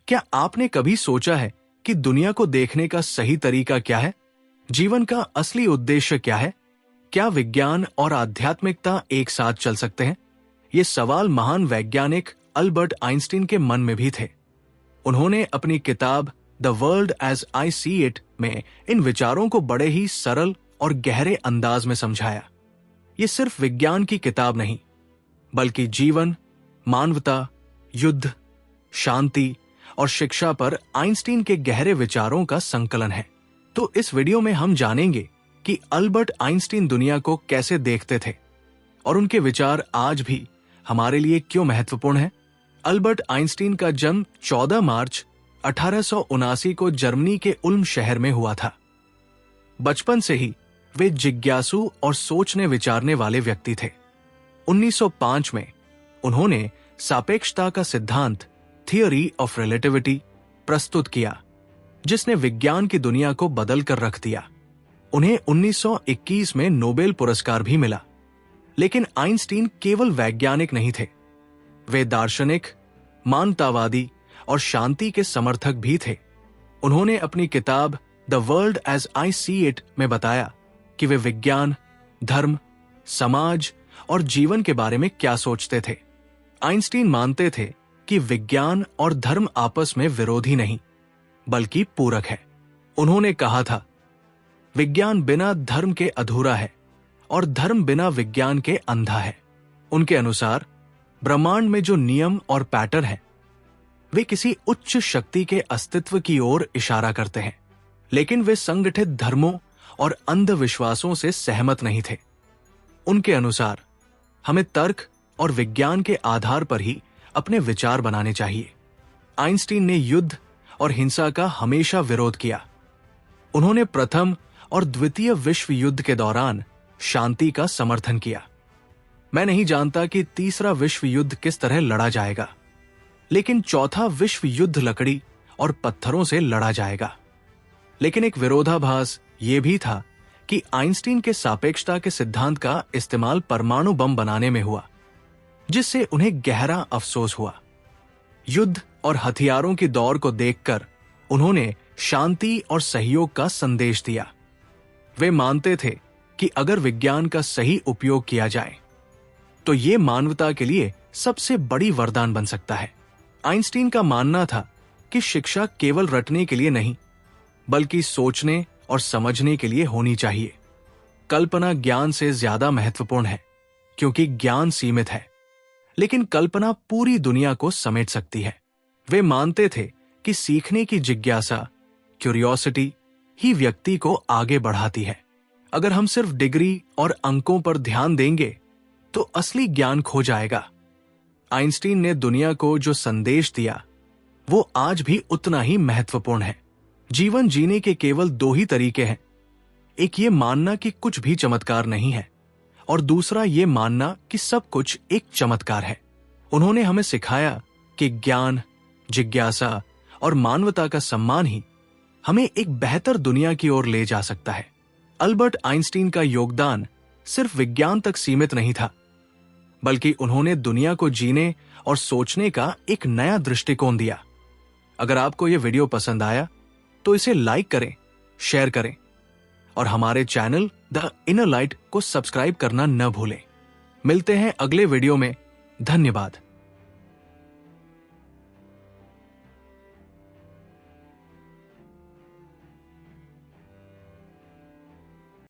क्या आपने कभी सोचा है कि दुनिया को देखने का सही तरीका क्या है? जीवन का असली उद्देश्य क्या है? क्या विज्ञान और आध्यात्मिकता एक साथ चल सकते हैं? ये सवाल महान वैज्ञानिक अल्बर्ट आइंस्टीन के मन में भी थे। उन्होंने अपनी किताब the world as I see it में इन विचारों को बड़े ही सरल और गहरे अंदाज में समझाया। ये सिर्फ विज्ञान की किताब नहीं, बल्कि जीवन, मानवता, युद्ध, शांति और शिक्षा पर आइंस्टीन के गहरे विचारों का संकलन है। तो इस वीडियो में हम जानेंगे कि अल्बर्ट आइंस्टीन दुनिया को कैसे देखते थे और उनके विचार आज भी हमारे लिए क्यों महत्वपूर्ण हैं। अल्बर्ट आइंस्टीन का जन्म 14 मार्च 1879 को जर्मनी के उल्म शहर में हुआ था। बचपन से ही वे जिज्ञासु और सोचने विचारने वाले व्यक्ति थे। 1905 में उन्होंने सापेक्षता का सिद्धांत थियोरी ऑफ रिलेटिविटी प्रस्तुत किया, जिसने विज्ञान की दुनिया को बदल कर रख दिया। उन्हें 1921 में नोबेल पुरस्कार भी मिला। लेकिन आइंस्टीन केवल वैज्ञानिक नहीं थे, वे दार्शनिक, मानवतावादी और शांति के समर्थक भी थे। उन्होंने अपनी किताब the world as I see it में बताया कि वे विज्ञान, धर्म, समाज और जीवन के बारे में क्या सोचते थे। आइंस्टीन मानते थे कि विज्ञान और धर्म आपस में विरोधी नहीं, बल्कि पूरक है। उन्होंने कहा था, विज्ञान बिना धर्म के अधूरा है और धर्म बिना विज्ञान के अंधा है। उनके अनुसार ब्रह्मांड में जो नियम और पैटर्न है, वे किसी उच्च शक्ति के अस्तित्व की ओर इशारा करते हैं, लेकिन वे संगठित धर्मों और अंधविश्वासों से सहमत नहीं थे। उनके अनुसार हमें तर्क और विज्ञान के आधार पर ही अपने विचार बनाने चाहिए। आइंस्टीन ने युद्ध और हिंसा का हमेशा विरोध किया। उन्होंने प्रथम और द्वितीय विश्व युद्ध के दौरान शांति का समर्थन किया। मैं नहीं जानता कि तीसरा विश्व युद्ध किस तरह लड़ा जाएगा, लेकिन चौथा विश्व युद्ध लकड़ी और पत्थरों से लड़ा जाएगा। लेकिन एक विरोधाभास यह भी था कि आइंस्टीन के सापेक्षता के सिद्धांत का इस्तेमाल परमाणु बम बनाने में हुआ, जिससे उन्हें गहरा अफसोस हुआ। युद्ध और हथियारों की दौड़ को देखकर उन्होंने शांति और सहयोग का संदेश दिया। वे मानते थे कि अगर विज्ञान का सही उपयोग किया जाए तो ये मानवता के लिए सबसे बड़ी वरदान बन सकता है। आइंस्टीन का मानना था कि शिक्षा केवल रटने के लिए नहीं, बल्कि सोचने और समझने के लिए होनी चाहिए। कल्पना ज्ञान से ज्यादा महत्वपूर्ण है, क्योंकि ज्ञान सीमित है, लेकिन कल्पना पूरी दुनिया को समेट सकती है। वे मानते थे कि सीखने की जिज्ञासा, क्यूरियोसिटी ही व्यक्ति को आगे बढ़ाती है। अगर हम सिर्फ डिग्री और अंकों पर ध्यान देंगे तो असली ज्ञान खो जाएगा। आइंस्टीन ने दुनिया को जो संदेश दिया, वो आज भी उतना ही महत्वपूर्ण है। जीवन जीने के केवल दो ही तरीके हैं, एक ये मानना कि कुछ भी चमत्कार नहीं है, और दूसरा ये मानना कि सब कुछ एक चमत्कार है। उन्होंने हमें सिखाया कि ज्ञान, जिज्ञासा और मानवता का सम्मान ही हमें एक बेहतर दुनिया की ओर ले जा सकता है। अल्बर्ट आइंस्टीन का योगदान सिर्फ विज्ञान तक सीमित नहीं था, बल्कि उन्होंने दुनिया को जीने और सोचने का एक नया दृष्टिकोण दिया। अगर आपको यह वीडियो पसंद आया तो इसे लाइक करें, शेयर करें और हमारे चैनल द इनर लाइट को सब्सक्राइब करना न भूलें। मिलते हैं अगले वीडियो में। धन्यवाद।